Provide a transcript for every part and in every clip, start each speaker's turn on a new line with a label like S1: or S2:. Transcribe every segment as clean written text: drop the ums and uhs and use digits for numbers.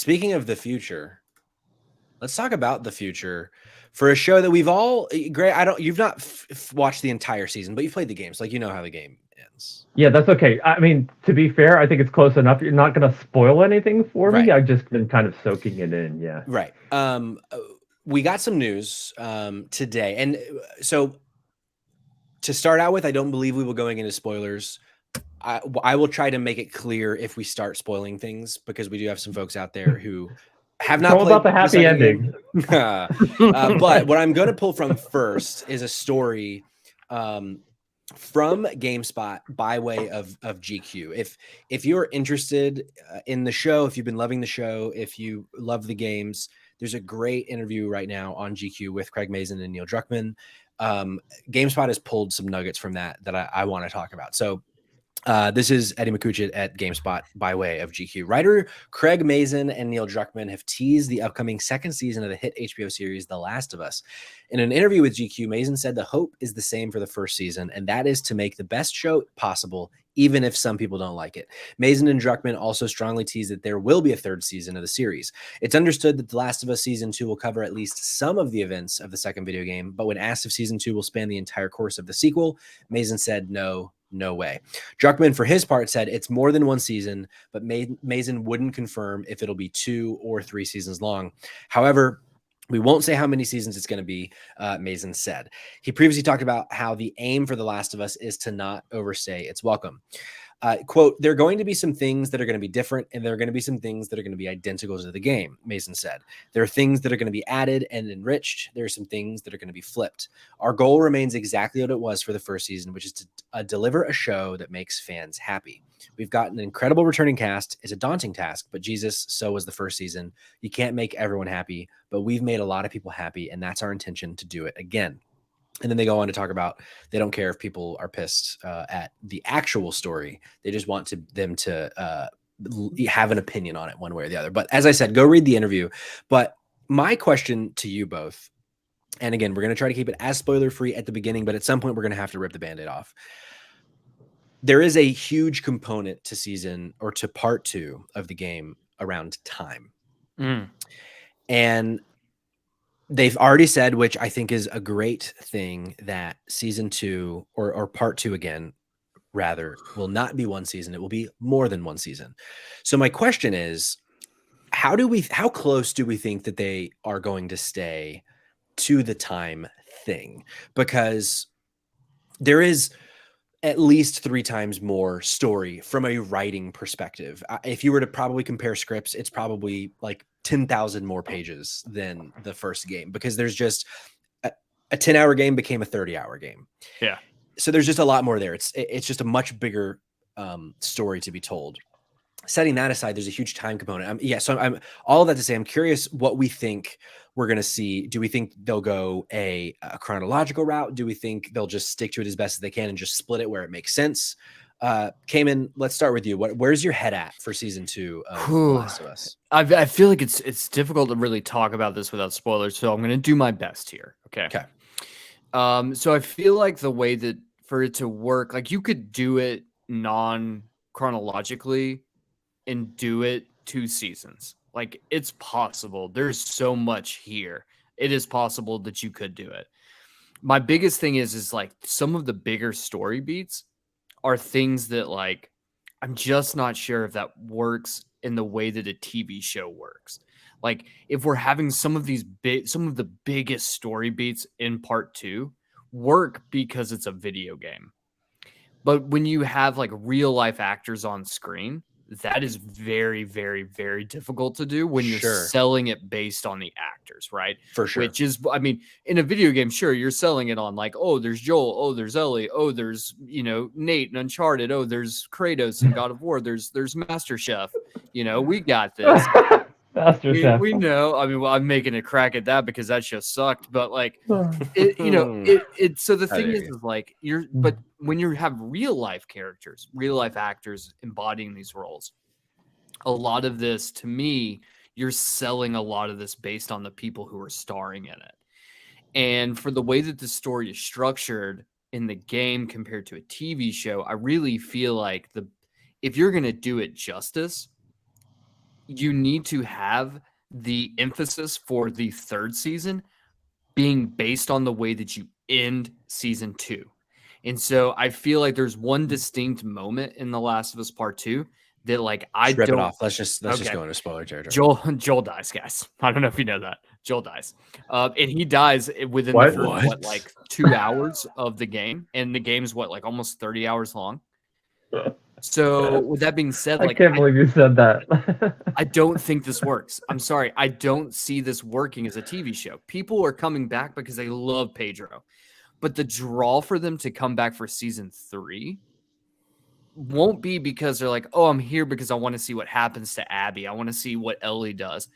S1: Speaking of the future, let's talk about the future for a show that we've all great. You've not watched the entire season, but you've played the games. Like, you know how the game ends.
S2: Yeah, that's okay. I mean, to be fair, I think it's close enough. You're not going to spoil anything for me.
S1: Right.
S2: I've just been kind of soaking it in. Yeah.
S1: Right. We got some news today. And so to start out with, I don't believe we will going into spoilers. I will try to make it clear if we start spoiling things, because we do have some folks out there who have
S2: It's
S1: not
S2: all
S1: played
S2: about the
S1: the
S2: happy
S1: second
S2: ending.
S1: game. But what I'm going to pull from first is a story from GameSpot by way of GQ. If you're interested in the show, if you've been loving the show, if you love the games, there's a great interview right now on GQ with Craig Mazin and Neil Druckmann. GameSpot has pulled some nuggets from that I want to talk about. So this is Eddie McCuchet at GameSpot by way of GQ. Writer Craig Mazin and Neil Druckmann have teased the upcoming second season of the hit HBO series The Last of Us. In an interview with GQ, Mazin said the hope is the same for the first season, and that is to make the best show possible, even if some people don't like it. Mazin and Druckmann also strongly teased that there will be a third season of the series. It's understood that The Last of Us Season 2 will cover at least some of the events of the second video game, but when asked if Season 2 will span the entire course of the sequel, Mazin said no way. Druckmann, for his part, said it's more than one season, but Mazin wouldn't confirm if it'll be 2 or 3 seasons long. However, we won't say how many seasons it's going to be, Mazin said. He previously talked about how the aim for The Last of Us is to not overstay its welcome. Quote, there are going to be some things that are going to be different, and there are going to be some things that are going to be identical to the game, Mazin said. There are things that are going to be added and enriched. There are some things that are going to be flipped. Our goal remains exactly what it was for the first season, which is to deliver a show that makes fans happy. We've got an incredible returning cast. It's a daunting task, but Jesus, so was the first season. You can't make everyone happy, but we've made a lot of people happy, and that's our intention to do it again. And then they go on to talk about they don't care if people are pissed at the actual story. They just want them to have an opinion on it one way or the other. But as I said, go read the interview. But my question to you both, and again, we're going to try to keep it as spoiler free at the beginning, but at some point we're going to have to rip the Band-Aid off. There is a huge component to season or to part 2 of the game around time. And they've already said, which I think is a great thing, that season 2 or part 2 again, rather, will not be one season. It will be more than one season. So my question is, how close do we think that they are going to stay to the time thing? Because there is at least 3 times more story from a writing perspective. If you were to probably compare scripts, it's probably like 10,000 more pages than the first game, because there's just a 10-hour game became a 30-hour game.
S3: Yeah.
S1: So there's just a lot more there. It's just a much bigger story to be told. Setting that aside, there's a huge time component. So I'm all of that to say, I'm curious what we think we're going to see. Do we think they'll go a chronological route? Do we think they'll just stick to it as best as they can and just split it where it makes sense? Cayman, let's start with you. Where's your head at for season 2 of The Last of Us?
S3: I feel like it's difficult to really talk about this without spoilers, so I'm going to do my best here. Okay. So I feel like the way that for it to work, like you could do it non-chronologically and do it 2 seasons. Like, it's possible. There's so much here. It is possible that you could do it. My biggest thing is like some of the bigger story beats are things that, like, I'm just not sure if that works in the way that a TV show works. Like, if we're having some of the biggest story beats in part 2 work because it's a video game. But when you have like real life actors on screen, that is very, very, very difficult to do when you're selling it based on the actors, right?
S1: For sure.
S3: Which is, I mean, in a video game, sure, you're selling it on like, oh, there's Joel, oh, there's Ellie, oh, there's, Nate and Uncharted, oh, there's Kratos and God of War, there's Master Chef, we got this. We know. I mean, well, I'm making a crack at that because that show sucked. But like, so the thing is like but when you have real life characters, real life actors embodying these roles, a lot of this, to me, you're selling a lot of this based on the people who are starring in it. And for the way that the story is structured in the game compared to a TV show, I really feel like if you're going to do it justice, you need to have the emphasis for the third season being based on the way that you end season 2. And so I feel like there's one distinct moment in The Last of Us Part 2 that like I
S1: Rip it
S3: don't
S1: off. Let's just
S3: Okay.
S1: go into spoiler territory.
S3: Joel dies, guys. I don't know if you know that. Joel dies. And he dies within
S2: What?
S3: the first, like 2 hours of the game. And the game's like almost 30 hours long. So with that being said,
S2: I
S3: like
S2: can't believe you said that.
S3: I don't think this works. I'm sorry. I don't see this working as a TV show. People are coming back because they love Pedro. But the draw for them to come back for season 3 won't be because they're like, oh, I'm here because I want to see what happens to Abby. I want to see what Ellie does.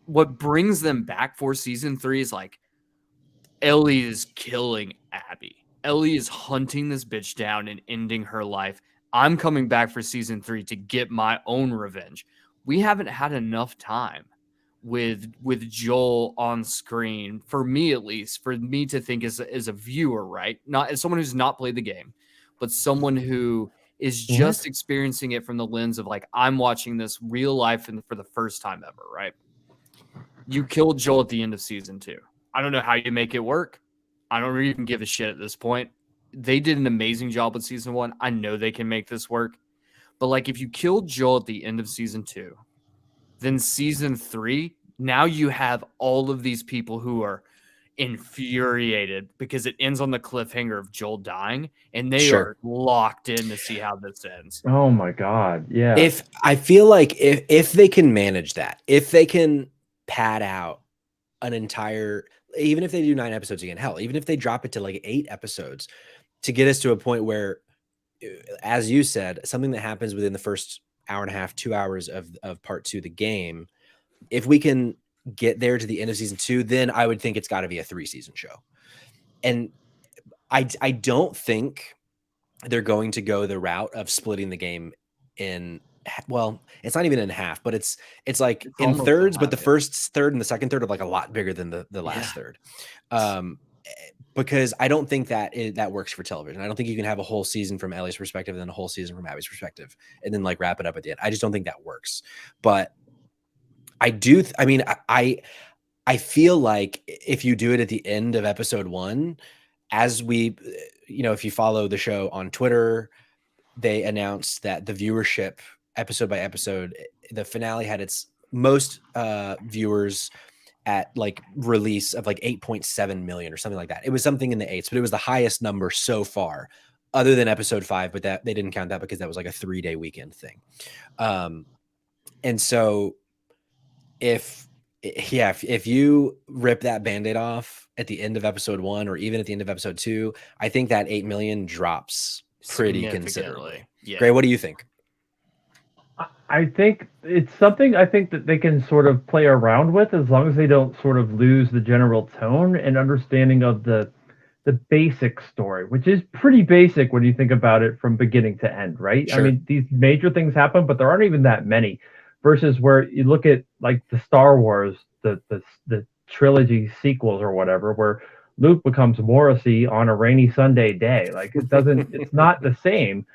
S3: What brings them back for season 3 is like, Ellie is killing Abby. Ellie is hunting this bitch down and ending her life. I'm coming back for season 3 to get my own revenge. We haven't had enough time with Joel on screen, for me at least, for me to think as a viewer, right? Not as someone who's not played the game, but someone who is just experiencing it from the lens of like, I'm watching this real life and for the first time ever, right? You killed Joel at the end of season 2. I don't know how you make it work. I don't even give a shit at this point. They did an amazing job with season 1. I know they can make this work. But like if you killed Joel at the end of season 2, then season 3, now you have all of these people who are infuriated because it ends on the cliffhanger of Joel dying, and they are locked in to see how this ends.
S2: Oh my God. Yeah.
S1: If I feel like if they can manage that, if they can pad out an entire, even if they do 9 episodes again, hell, even if they drop it to like 8 episodes to get us to a point where, as you said, something that happens within the first hour and a half, 2 hours of part 2, the game, if we can get there to the end of season 2, then I would think it's got to be a 3-season show. And I don't think they're going to go the route of splitting the game in, well, it's not even in half, but it's like it's in thirds, but the first third and the second third are like a lot bigger than the last third. Because I don't think that works for television. I don't think you can have a whole season from Ellie's perspective and then a whole season from Abby's perspective and then like wrap it up at the end. I just don't think that works. But I do. I feel like if you do it at the end of episode 1, as we, if you follow the show on Twitter, they announced that the viewership episode by episode, the finale had its most viewers at like release of like 8.7 million or something like that. It was something in the 8s, but it was the highest number so far other than episode 5, but that they didn't count that because that was like a 3-day weekend thing. And so if you rip that Band-Aid off at the end of episode 1 or even at the end of episode 2, I think that 8 million drops pretty considerably.
S3: Yeah.
S1: Gray, what do you think?
S2: I think it's something that they can sort of play around with as long as they don't sort of lose the general tone and understanding of the basic story, which is pretty basic when you think about it from beginning to end, right?
S1: Sure.
S2: I mean, these major things happen, but there aren't even that many. Versus where you look at like the Star Wars, the trilogy sequels or whatever, where Luke becomes Morrissey on a rainy Sunday day. Like it's not the same.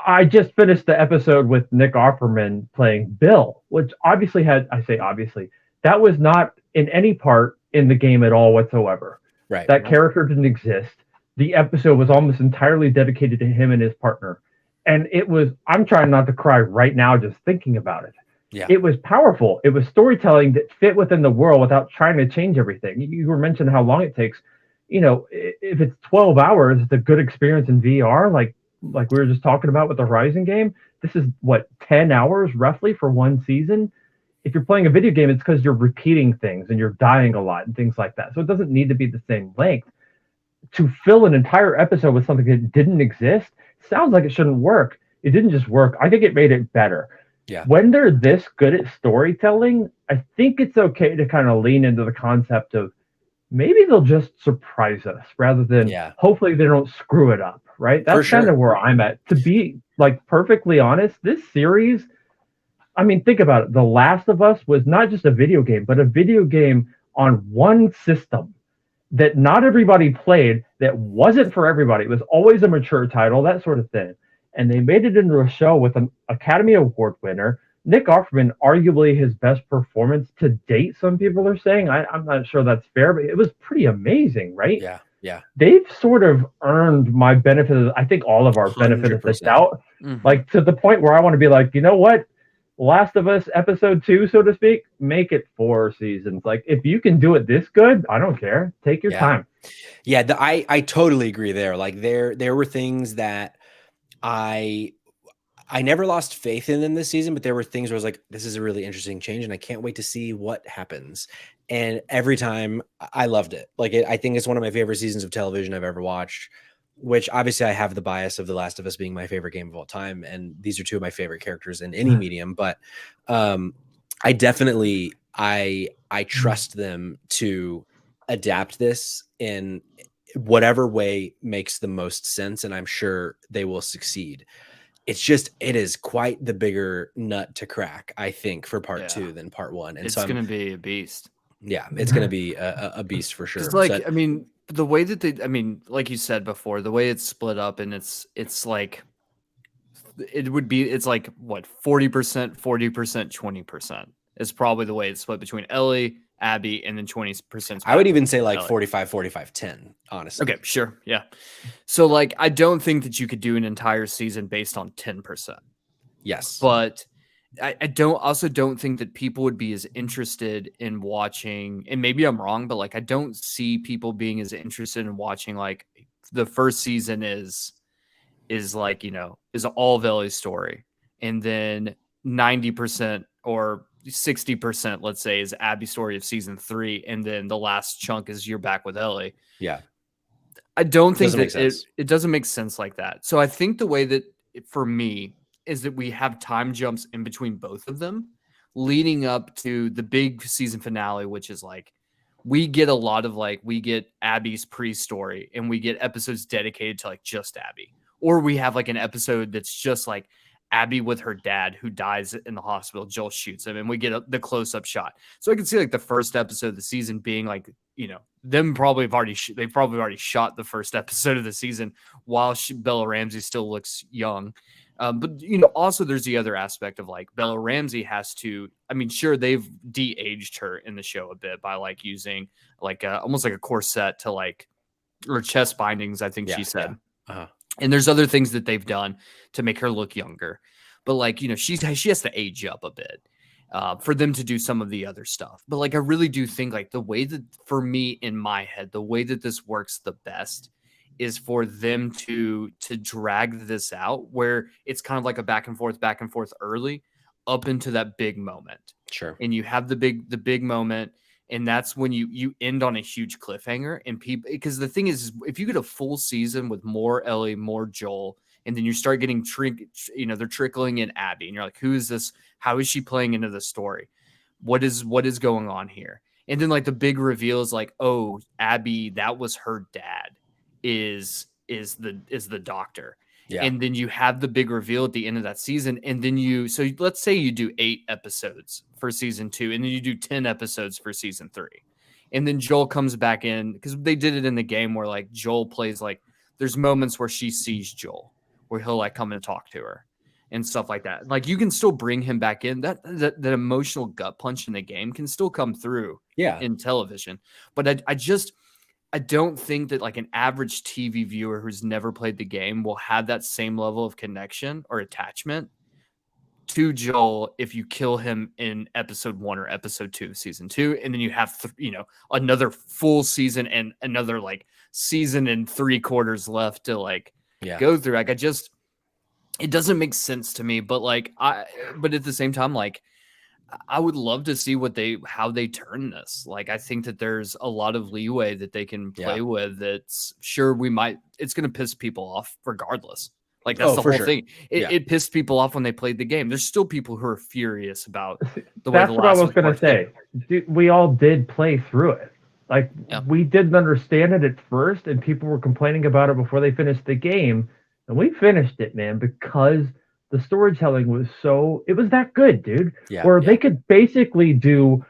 S2: I just finished the episode with Nick Offerman playing Bill, which obviously that was not in any part in the game at all whatsoever.
S1: Right.
S2: That character didn't exist. The episode was almost entirely dedicated to him and his partner. And I'm trying not to cry right now just thinking about it.
S1: Yeah.
S2: It was powerful. It was storytelling that fit within the world without trying to change everything. You were mentioning how long it takes. If it's 12 hours, it's a good experience in VR, like we were just talking about with the Horizon game. This is 10 hours roughly for one season. If you're playing a video game, it's because you're repeating things and you're dying a lot and things like that. So it doesn't need to be the same length. To fill an entire episode with something that didn't exist sounds like it shouldn't work. It didn't just work. I think it made it better.
S1: Yeah.
S2: When they're this good at storytelling, I think it's okay to kind of lean into the concept of maybe they'll just surprise us rather than hopefully they don't screw it up, right? That's kind of where I'm at. To be like perfectly honest, this series, I mean, think about it. The Last of Us was not just a video game, but a video game on one system that not everybody played, that wasn't for everybody. It was always a mature title, that sort of thing. And they made it into a show with an Academy Award winner, Nick Offerman, arguably his best performance to date, some people are saying. I'm not sure that's fair, but it was pretty amazing, right?
S1: Yeah. Yeah.
S2: They've sort of earned my benefit of, I think all of our benefit of the
S1: 100%.
S2: doubt. Like to the point where I want to be like, you know what? Last of Us episode 2, so to speak, make it 4 seasons. Like if you can do it this good, I don't care. Take your time.
S1: Yeah, I totally agree there. Like there were things that I never lost faith in them this season, but there were things where I was like, this is a really interesting change and I can't wait to see what happens. And every time I loved it. Like I think it's one of my favorite seasons of television I've ever watched, which obviously I have the bias of The Last of Us being my favorite game of all time. And these are two of my favorite characters in any medium, but I definitely, I trust them to adapt this in whatever way makes the most sense. And I'm sure they will succeed. It's just, it is quite the bigger nut to crack, I think, for part 2 than part 1. And
S3: it's
S1: so
S3: going to be a beast.
S1: Yeah, it's going to be a beast for sure.
S3: Like, so, I mean, the way that they, I mean, like you said before, the way it's split up and it's like, it would be, it's like what, 40%, 40%, 20% is probably the way it's split between Ellie, Abby, and then 20%.
S1: I would even say like 45, 45, 10, honestly.
S3: Okay, sure. Yeah. So like, I don't think that you could do an entire season based on 10%.
S1: Yes.
S3: But I don't think that people would be as interested in watching, and maybe I'm wrong, but like, I don't see people being as interested in watching, like the first season is like, you know, is all of Ellie's story. And then 90% or 60%, let's say, is Abby's story of season 3. And then the last chunk is you're back with Ellie.
S1: Yeah.
S3: I don't think that it doesn't make sense like that. So I think the way that for me is that we have time jumps in between both of them leading up to the big season finale, which is like, we get a lot of like, we get Abby's pre-story and we get episodes dedicated to like just Abby. Or we have like an episode that's just like Abby with her dad who dies in the hospital. Joel shoots him and we get the close-up shot. So I can see like the first episode of the season being like, you know, them probably have already, they've probably already shot the first episode of the season while Bella Ramsey still looks young. But, you know, also there's the other aspect of like Bella Ramsey has to, I mean, sure, they've de-aged her in the show a bit by like using like almost like a corset to like, or chest bindings, I think she said.
S1: Yeah. Uh-huh.
S3: And there's other things that they've done to make her look younger. But like, you know, she has to age up a bit for them to do some of the other stuff. But like, I really do think like the way that, for me in my head, the way that this works the best is for them to drag this out where it's kind of like a back and forth early up into that big moment.
S1: Sure.
S3: And you have the big moment. And that's when you end on a huge cliffhanger and people, because the thing is, if you get a full season with more Ellie, more Joel, and then you start getting, you know, they're trickling in Abby and you're like, who is this? How is she playing into the story? What is going on here? And then like the big reveal is like, oh, Abby, that was her dad is the doctor.
S1: Yeah.
S3: And then you have the big reveal at the end of that season. And then so let's say you do 8 episodes for season 2, and then you do 10 episodes for season 3. And then Joel comes back in because they did it in the game where like Joel plays, like there's moments where she sees Joel, where he'll like come and talk to her and stuff like that. Like you can still bring him back in. That emotional gut punch in the game can still come through in television. But I don't think that like an average TV viewer who's never played the game will have that same level of connection or attachment to Joel if you kill him in episode 1 or episode 2 of season 2. And then you have, you know, another full season and another like season and 3/4 left to like go through. Like it doesn't make sense to me, but like, but at the same time, like, I would love to see how they turn this. Like, I think that there's a lot of leeway that they can play with. That's sure it's going to piss people off regardless. Like that's the whole thing. It pissed people off when they played the game. There's still people who are furious about the way
S2: that's what I was going to say. Dude, we all did play through it. Like we didn't understand it at first and people were complaining about it before they finished the game. And we finished it, man, because the storytelling was it was that good, dude. They could basically do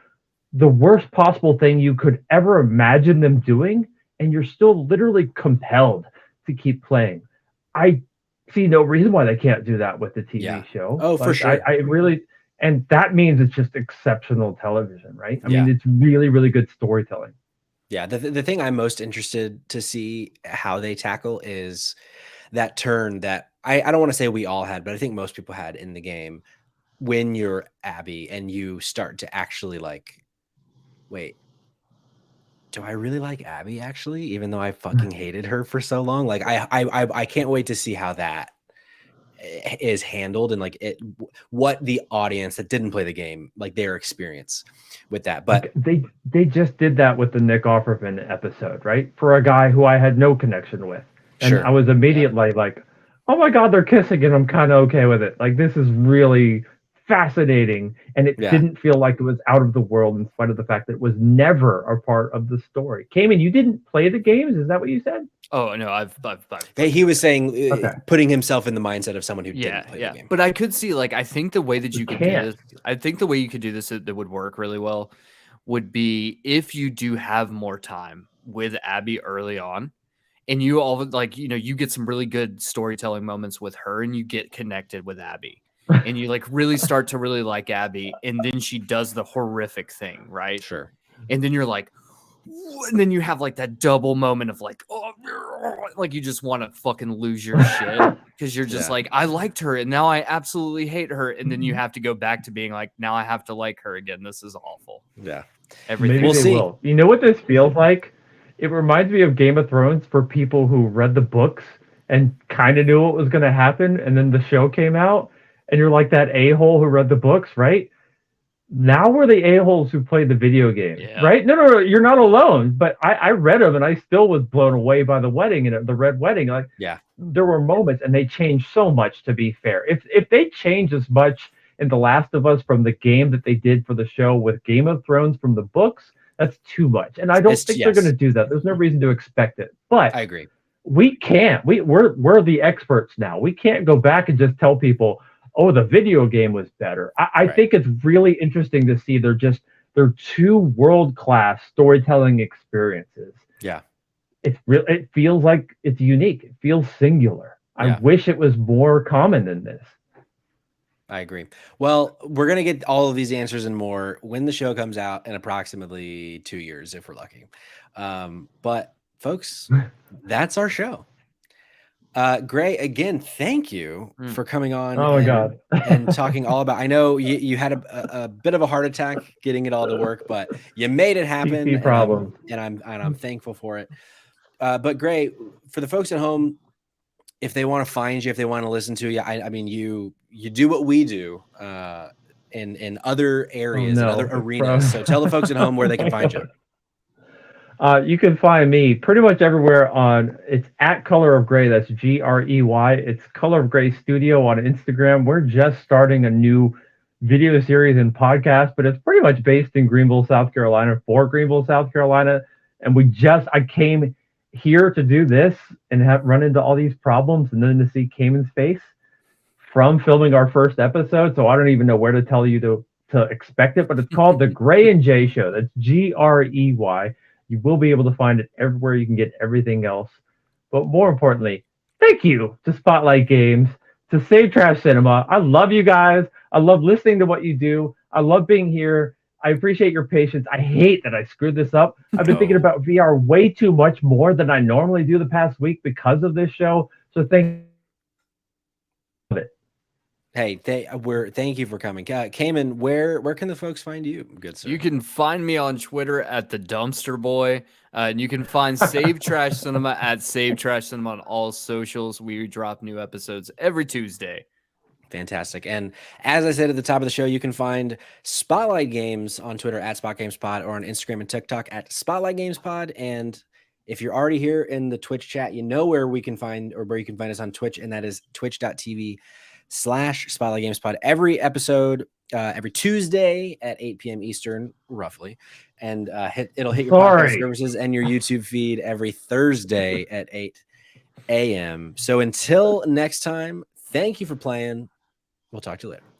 S2: the worst possible thing you could ever imagine them doing, and you're still literally compelled to keep playing. I see no reason why they can't do that with the TV show.
S1: Oh, for sure.
S2: I really, And that means it's just exceptional television, right? I mean, it's really, really good storytelling.
S1: Yeah, the thing I'm most interested to see how they tackle is that turn that I don't want to say we all had, but I think most people had in the game when you're Abby and you start to actually like, wait, do I really like Abby actually, even though I fucking hated her for so long? Like I can't wait to see how that is handled and like what the audience that didn't play the game, like their experience with that. But
S2: they just did that with the Nick Offerman episode, right? For a guy who I had no connection with. And I was immediately like, oh my God, they're kissing and I'm kind of okay with it. Like, this is really fascinating. And it didn't feel like it was out of the world in spite of the fact that it was never a part of the story. Cayman, you didn't play the games? Is that what you said?
S3: Oh no, I've
S1: he was saying putting himself in the mindset of someone who didn't play the game.
S3: But I could see, like, I think the way that you could do this, I think the way you could do this that would work really well would be if you do have more time with Abby early on, and you all like, you know, you get some really good storytelling moments with her, and you get connected with Abby, and you like really start to really like Abby, and then she does the horrific thing, right?
S1: Sure.
S3: And then you're like, and then you have like that double moment of like, oh, like you just want to fucking lose your shit because you're just like, I liked her and now I absolutely hate her, and then you have to go back to being like, now I have to like her again. This is awful.
S1: Yeah,
S2: everything. Maybe they will. You know what this feels like? It reminds me of Game of Thrones for people who read the books and kind of knew what was going to happen, and then the show came out, and you're like that a-hole who read the books, right? Now we're the a-holes who played the video game, right? No, you're not alone. But I read them, and I still was blown away by the wedding and the red wedding. Like, there were moments, and they changed so much. To be fair, if they change as much in The Last of Us from the game that they did for the show with Game of Thrones from the books, that's too much. And I don't think they're going to do that. There's no reason to expect it. But
S1: I agree.
S2: We can't. We're the experts now. We can't go back and just tell people, oh, the video game was better. I think it's really interesting to see they're two world-class storytelling experiences.
S1: Yeah.
S2: It feels like it's unique. It feels singular. I wish it was more common than this.
S1: I agree. Well, we're going to get all of these answers and more when the show comes out in approximately 2 years, if we're lucky. But folks, that's our show. Gray, again, thank you for coming on.
S2: Oh my God.
S1: And talking all about, I know you had a bit of a heart attack getting it all to work, but you made it happen.
S2: PC problem.
S1: And I'm thankful for it. But Gray, for the folks at home, if they want to find you, if they want to listen to you, I mean, you do what we do in other areas, in other arenas. So tell the folks at home where they can find you.
S2: You can find me pretty much everywhere it's at Color of Gray. That's Grey. It's Color of Gray Studio on Instagram. We're just starting a new video series and podcast, but it's pretty much based in Greenville, South Carolina, for Greenville, South Carolina. And I came here to do this and have run into all these problems, and then to see Cayman's face from filming our first episode. So I don't even know where to tell you to expect it, but it's called The Gray and Jay Show. That's Grey. You will be able to find it everywhere you can get everything else. But more importantly, thank you to Spotlight Games, to Save Trash Cinema. I love you guys. I love listening to what you do. I love being here. I appreciate your patience. I hate that I screwed this up. I've been thinking about VR way too much more than I normally do the past week because of this show. So thank you.
S1: Hey, thank you for coming. Cayman, where can the folks find you, good sir?
S3: You can find me on Twitter at the Dumpster Boy. And you can find Save Trash Cinema at Save Trash Cinema on all socials. We drop new episodes every Tuesday.
S1: Fantastic. And as I said at the top of the show, you can find Spotlight Games on Twitter at SpotGamesPod, or on Instagram and TikTok at Spotlight Games Pod. And if you're already here in the Twitch chat, you know where you can find us on Twitch, and that is twitch.tv/Spotlight Games Pod. Every episode, every Tuesday at 8 p.m. Eastern, roughly. And it'll hit your podcast services and your YouTube feed every Thursday at 8 a.m. So until next time, thank you for playing. We'll talk to you later.